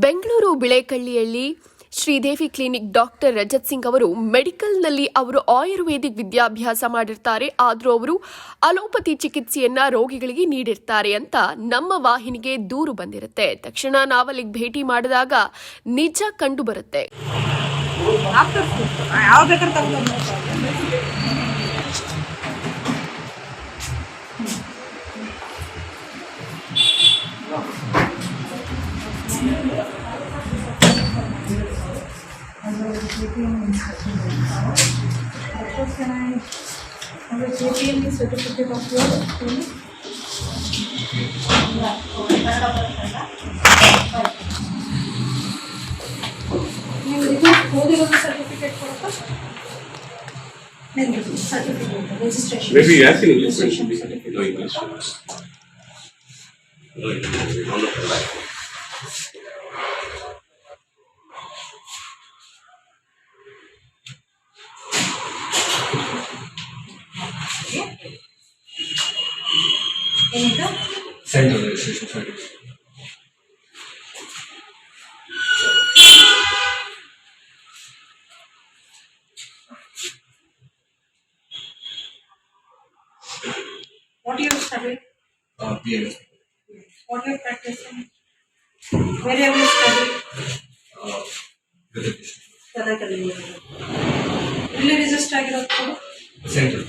Bengaluru ಬಿಳೇಕಳ್ಳಿಯಲ್ಲಿ Sridevi clinic doctor Rajat Singh ಅವರು ಮೆಡಿಕಲ್ನಲ್ಲಿ ಅವರು ಆಯುರ್ವೇದಿಕ್ ವಿದ್ಯಾಭ್ಯಾಸ ಮಾಡಿರ್ತಾರೆ. ಆದರೂ ಅವರು ಅಲೋಪತಿ ಚಿಕಿತ್ಸೆಯನ್ನ ರೋಗಿಗಳಿಗೆ ನೀಡಿರ್ತಾರೆ ಅಂತ ನಮ್ಮ ವಾಹಿನಿಗೆ ದೂರು ಬಂದಿರುತ್ತೆ. ತಕ್ಷಣ ನಾವಲ್ಲಿಗೆ ಭೇಟಿ ಮಾಡಿದಾಗ ನಿಜ ಕಂಡು ಬರುತ್ತೆ. Can I have a JPM certificate of your clinic? ನೀವು ಓದಿರೋದು ಸರ್ಟಿಫಿಕೇಟ್ ಕೊಡಪ್ಪ. Certificate registration. Maybe you ask in English. No English. No English. Central registration certificate. What you studied? BMS. What you practicing? Where have you studied? Gadakalli. Really register ಆಗಿರೋದು? Central.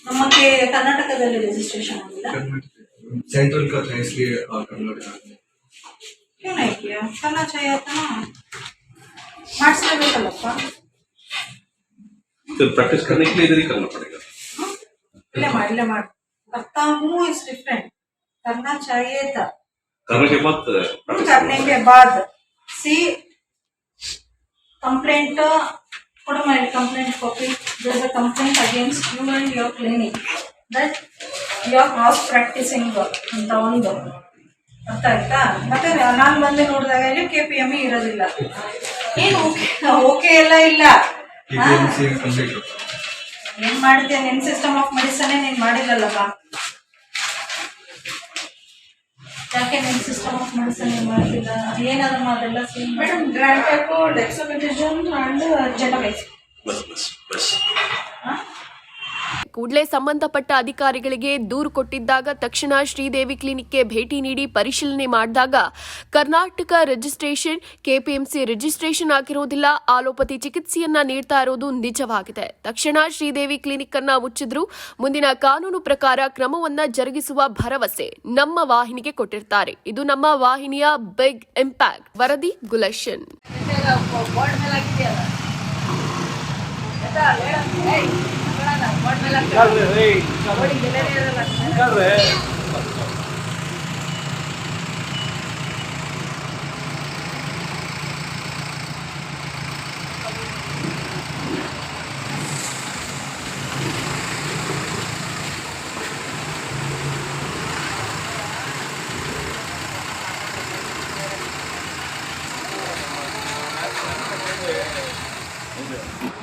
ನಮಗೆ ಕರ್ನಾಟಕದಲ್ಲಿ registration ಆಗಿಲ್ಲ. Central का था इसलिए कर्नाटक क्यों नहीं किया? करना चाहिए था ना. ಮಾಡಿಸ್ಲೇಬೇಕಲ್ಲಪ್ಪ. तो प्रैक्टिस करने के लिए इधर ही करना पड़ेगा. इले मार करता हूँ इज डिफरेंट. करना चाहिए था. करने के बाद सी complaint put my complaint copy. There is a complaint against you and your clinic that you are cross practicing ಅಂತ ಒಂದು ಅರ್ಥ ಆಯ್ತಾ. ಮತ್ತೆ ನಾನು ಬಂದು ನೋಡಿದಾಗ ಇಲ್ಲಿ KPME ಇರೋದಿಲ್ಲ. ಏನು ಓಕೆ ಎಲ್ಲ ಇಲ್ಲ. ಏನ್ ಮಾಡಿದ್ಯಾ? ನಿನ್ ಸಿಸ್ಟಮ್ ಆಫ್ ಮೆಡಿಸನ್ ನೀನ್ ಮಾಡಿಲ್ಲಲ್ಲಪ್ಪ. ಯಾಕೆ ನಿನ್ ಸಿಸ್ಟಮ್ ಆಫ್ ಮೆಡಿಸನ್ ಏನ್ ಮಾಡ್ತಿಲ್ಲ? ಏನಾದ್ರು ಅದೆಲ್ಲ ಮೇಡಮ್ ಗ್ರಾಂಟ್ಯಾಕು ಡೆಕ್ಸಮೆಥಾಸೋನ್ ಅಂಡ್ ಜೆನಬೈಸ್ ಕೂಡಲೇ ಸಂಬಂಧಪಟ್ಟ ಅಧಿಕಾರಿಗಳಿಗೆ ದೂರು ಕೊಟ್ಟಿದ್ದಾಗ ತಕ್ಷಣ ಶ್ರೀದೇವಿ ಕ್ಲಿನಿಕ್ಗೆ ಭೇಟಿ ನೀಡಿ ಪರಿಶೀಲನೆ ಮಾಡಿದಾಗ ಕರ್ನಾಟಕ ರಿಜಿಸ್ಟ್ರೇಷನ್ ಕೆಪಿಎಂಸಿ ರಿಜಿಸ್ಟ್ರೇಷನ್ ಆಗಿರೋದಿಲ್ಲ, ಆಲೋಪತಿ ಚಿಕಿತ್ಸೆಯನ್ನ ನೀಡ್ತಾ ಇರೋದು ನಿಜವಾಗಿದೆ. ತಕ್ಷಣ ಶ್ರೀದೇವಿ ಕ್ಲಿನಿಕ್ ಅನ್ನ ಮುಚ್ಚಿದ್ರು. ಮುಂದಿನ ಕಾನೂನು ಪ್ರಕಾರ ಕ್ರಮವನ್ನ ಜರುಗಿಸುವ ಭರವಸೆ ನಮ್ಮ ವಾಹಿನಿಗೆ ಕೊಟ್ಟಿರ್ತಾರೆ. ಇದು ನಮ್ಮ ವಾಹಿನಿಯ ಬಿಗ್ ಇಂಪ್ಯಾಕ್ಟ್. ವರದಿ ಗುಲಶನ್. Okay.